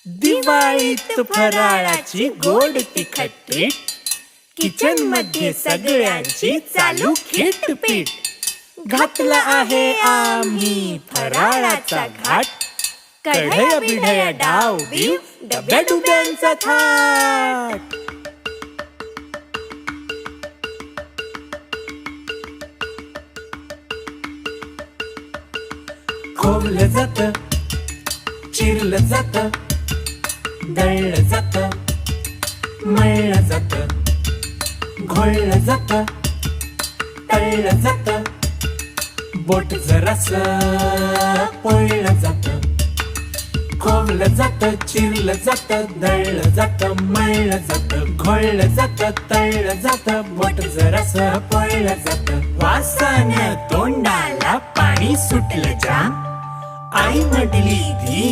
दिवाळीत फराळाची गोड तिखट ट्रीट, किचन मध्ये सगळ्यांची चालू खिटपीट. घातला आहे आम्ही फराळाचा घाट, कढया बिढया डाव बीव डब्या डुब्यांचा थाट. खोवलं जात, चिरलं जात, दळलं जात, मळलं जात, घोळलं जात, तळलं जात, बोट जरासं पोळलं जात. खोवलं जात, चिरलं जात, दळलं जात, मळलं जात, घोळलं जात, तळलं जात, बोट जरासं पोळलं जात. वासानं तोंडाला पाणी सुटलं जाम, आई म्हटली धी